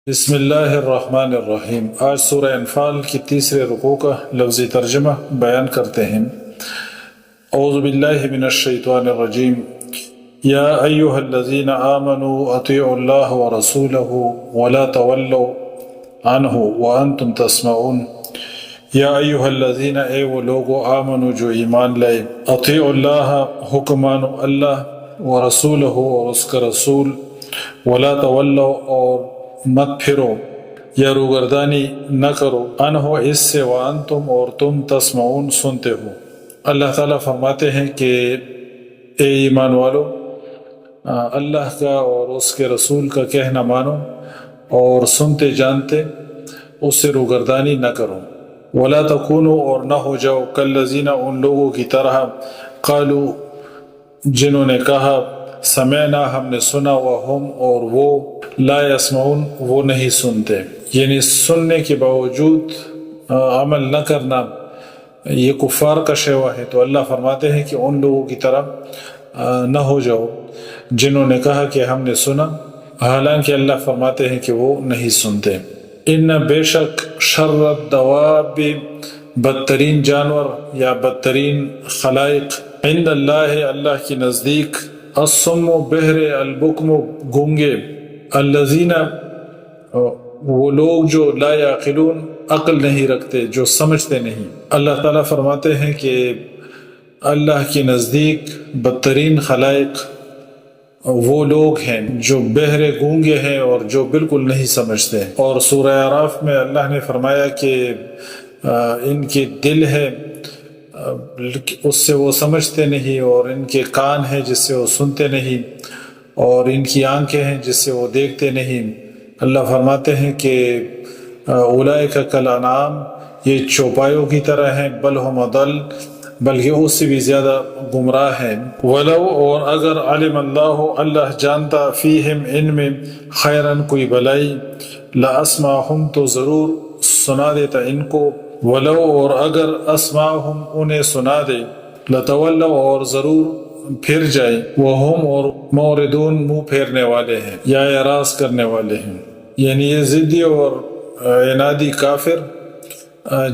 بسم اللہ الرحمن الرحیم۔ آج سورہ انفال کی تیسرے رکوع کا لفظی ترجمہ بیان کرتے ہیں۔ اعوذ باللہ من الشیطان الرجیم۔ یا ایہا الذین آمنوا اطیعوا اللہ ورسولہ ولا تولوا عنہ وانتم تسمعون۔ یا ایہا الذین، اے وہ لوگو، آمنوا جو ایمان لائے، اطیعوا اللہ، حکم مانو اللہ، ورسولہ اور اس کا رسول، ولا تولوا اور مت پھرو یا روگردانی نہ کرو، عنہ اس سے، وانتم اور تم تسمعون سنتے ہو۔ اللہ تعالیٰ فرماتے ہیں کہ اے ایمان والو، اللہ کا اور اس کے رسول کا کہنا مانو اور سنتے جانتے اس سے روگردانی نہ کرو۔ ولا تکونوا اور نہ ہو جاؤ کالذین ان لوگوں کی طرح، قالوا جنہوں نے کہا، سمعنا ہم نے سنا، وہم اور وہ، لا یسمعون وہ نہیں سنتے، یعنی سننے کے باوجود عمل نہ کرنا یہ کفار کا شیوا ہے۔ تو اللہ فرماتے ہیں کہ ان لوگوں کی طرح نہ ہو جاؤ جنہوں نے کہا کہ ہم نے سنا، حالانکہ اللہ فرماتے ہیں کہ وہ نہیں سنتے۔ ان بے شک، شر الدواب بدترین جانور یا بدترین خلائق، عند اللہ اللہ کے نزدیک، الصم بہرے، البکم گونگے، الذین وہ لوگ جو لا یعقلون عقل نہیں رکھتے، جو سمجھتے نہیں۔ اللہ تعالیٰ فرماتے ہیں کہ اللہ کے نزدیک بدترین خلائق وہ لوگ ہیں جو بہرے گونگے ہیں اور جو بالکل نہیں سمجھتے۔ اور سورہ اعراف میں اللہ نے فرمایا کہ ان کے دل ہے اس سے وہ سمجھتے نہیں، اور ان کے کان ہیں جس سے وہ سنتے نہیں، اور ان کی آنکھیں ہیں جس سے وہ دیکھتے نہیں۔ اللہ فرماتے ہیں کہ اولئک کالانعام، یہ چوپایوں کی طرح ہیں، بل ہم اضل بلکہ اس سے بھی زیادہ گمراہ ہیں۔ ولو اور اگر، علم اللہ اللہ جانتا، فیہم ان میں، خیرن کوئی بلائی، لاسمعہم تو ضرور سنا دیتا ان کو، ولو اور اگر، اسمعہم انہیں سنا دے، لتولوا اور ضرور پھر جائے، وہم اور موردون منہ پھیرنے والے ہیں یا اعراض کرنے والے ہیں، یعنی یہ ضدی اور عنادی کافر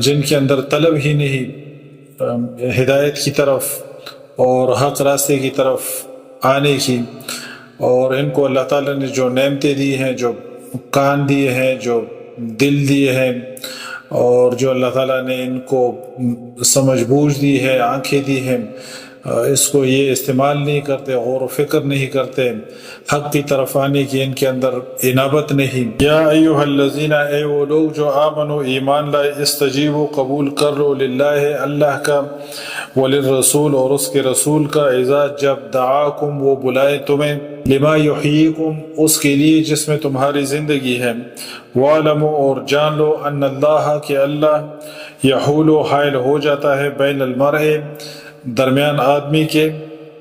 جن کے اندر طلب ہی نہیں ہدایت کی طرف اور حق راستے کی طرف آنے کی، اور ان کو اللہ تعالیٰ نے جو نعمتیں دی ہیں، جو کان دیے ہیں، جو دل دیے ہیں، اور جو اللہ تعالیٰ نے ان کو سمجھ بوجھ دی ہے، آنکھیں دی ہیں، اس کو یہ استعمال نہیں کرتے، غور و فکر نہیں کرتے، حق کی طرف آنے کی ان کے اندر انابت نہیں۔ یا ایہا الذین، اے وہ لوگ جو آمنو ایمان لائے، استجیبوا قبول کر لو، للہ اللہ کا، وللرسول اور اس کے رسول کا، اذا جب دعاکم وہ بلائے تمہیں، لما یحییکم اس کے لیے جس میں تمہاری زندگی ہے، وَاعْلَمُوا اور جان لو، ان اللہ کہ اللہ، یحول حائل ہو جاتا ہے، بین المرء درمیان آدمی کے،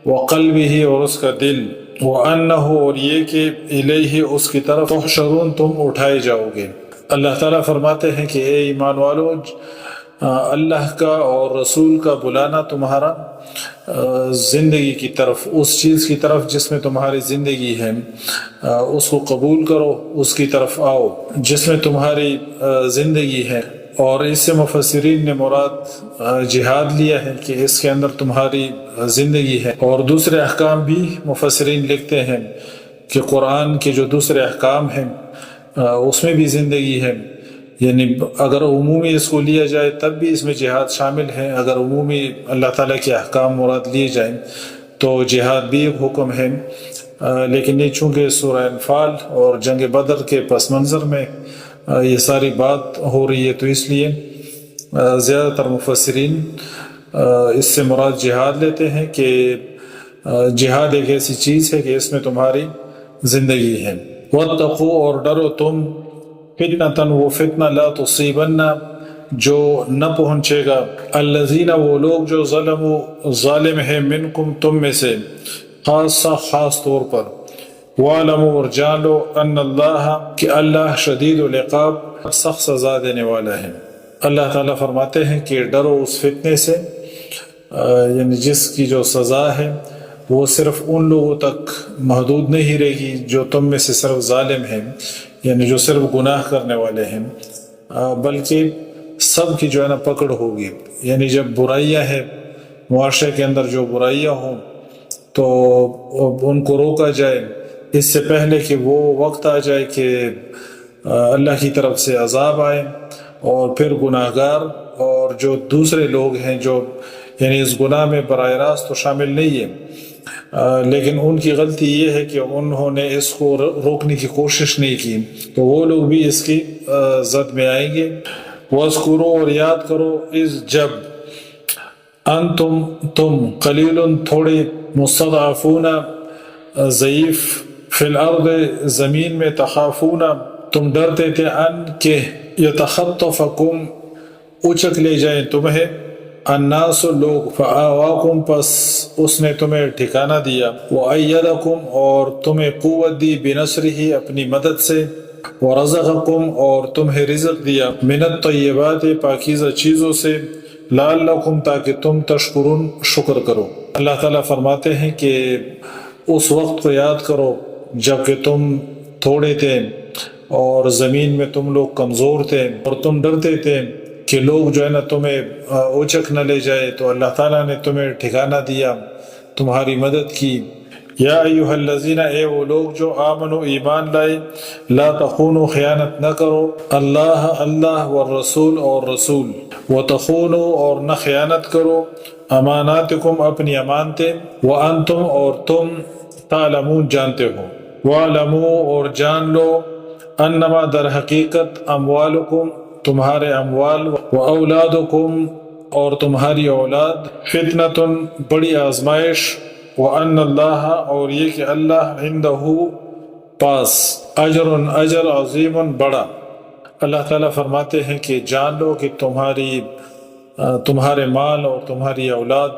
وقلبہ اور اس کا دل، وَأَنَّهُ اور یہ کہ الیہ اس کی طرف، تحشرون تم اٹھائے جاؤ گے۔ اللہ تعالیٰ فرماتے ہیں کہ اے ایمان والو، اللہ کا اور رسول کا بلانا تمہارا زندگی کی طرف، اس چیز کی طرف جس میں تمہاری زندگی ہے، اس کو قبول کرو، اس کی طرف آؤ جس میں تمہاری زندگی ہے۔ اور اس سے مفسرین نے مراد جہاد لیا ہے کہ اس کے اندر تمہاری زندگی ہے، اور دوسرے احکام بھی مفسرین لکھتے ہیں کہ قرآن کے جو دوسرے احکام ہیں اس میں بھی زندگی ہے، یعنی اگر عمومی اس کو لیا جائے تب بھی اس میں جہاد شامل ہے، اگر عمومی اللہ تعالیٰ کے احکام مراد لیے جائیں تو جہاد بھی ایک حکم ہے۔ لیکن یہ چونکہ سورہ انفال اور جنگ بدر کے پس منظر میں یہ ساری بات ہو رہی ہے، تو اس لیے زیادہ تر مفسرین اس سے مراد جہاد لیتے ہیں کہ جہاد ایک ایسی چیز ہے کہ اس میں تمہاری زندگی ہے۔ واتقوا اور ڈرو تم، فتنۃ وہ فتنہ، لا تصیبن جو نہ پہنچے گا، الذین وہ لوگ جو ظلموا ظالم ہیں، منکم تم میں سے، خاصہ خاص طور پر، وَاعْلَمُوا اور جان لو، ان اللہ کہ اللہ شدید العقاب سخت سزا دینے والا ہے۔ اللہ تعالیٰ فرماتے ہیں کہ ڈرو اس فتنے سے، یعنی جس کی جو سزا ہے وہ صرف ان لوگوں تک محدود نہیں رہے گی جو تم میں سے صرف ظالم ہیں، یعنی جو صرف گناہ کرنے والے ہیں، بلکہ سب کی جو ہے نا پکڑ ہوگی. یعنی جب برائیاں ہیں معاشرے کے اندر، جو برائیاں ہوں تو ان کو روکا جائے اس سے پہلے کہ وہ وقت آ جائے کہ اللہ کی طرف سے عذاب آئے، اور پھر گناہ گار اور جو دوسرے لوگ ہیں جو یعنی اس گناہ میں براہ راست تو شامل نہیں ہیں، لیکن ان کی غلطی یہ ہے کہ انہوں نے اس کو روکنے کی کوشش نہیں کی، تو وہ لوگ بھی اس کی زد میں آئیں گے. وَاذْكُرُوا، اور یاد کرو، اذ جب، تم قلیل تھوڑے، مستضعفون ضعیف، فی الارض زمین میں، تخافون تم ڈرتے تھے، ان کہ یتخطفکم اچک لے جائیں تمہیں، الناس لوگ، فآواکم پس اس نے تمہیں ٹھکانہ دیا، وأیدکم اور تمہیں قوت دی، بنصرہ اپنی مدد سے، ورزقکم اور تمہیں رزق دیا، من الطیبات پاکیزہ چیزوں سے، لعلکم تاکہ تم تشکرون شکر کرو. اللہ تعالیٰ فرماتے ہیں کہ اس وقت کو یاد کرو جب کہ تم تھوڑے تھے اور زمین میں تم لوگ کمزور تھے، اور تم ڈرتے تھے کہ لوگ جو ہے نا تمہیں اوچک نہ لے جائے، تو اللہ تعالیٰ نے تمہیں ٹھکانہ دیا، تمہاری مدد کی. یا ایہا الذین، اے وہ لوگ جو آمنو ایمان لائے، لا تخونوا خیانت نہ کرو، اللہ والرسول اور رسول، وتخونوا اور نہ خیانت کرو، اماناتکم اپنی امانتیں، وانتم اور تم، تعلمون جانتے ہو، واعلموا اور جان لو، انما در حقیقت، اموالکم تمہارے اموال، واولادکم اور تمہاری اولاد، فتنۃ بڑی آزمائش، وَأَنَّ اللَّهَ اور یہ کہ اللہ، عندہ پاس، اجر عظیم بڑا. اللہ تعالیٰ فرماتے ہیں کہ جان لو کہ تمہارے مال اور تمہاری اولاد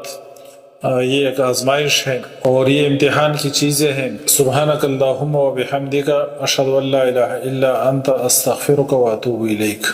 یہ ایک آزمائش ہے اور یہ امتحان کی چیزیں ہیں. سبحانک اللہم و بحمدک، اشہد ان لا الہ الا انت، استغفرک و اتوب الیک.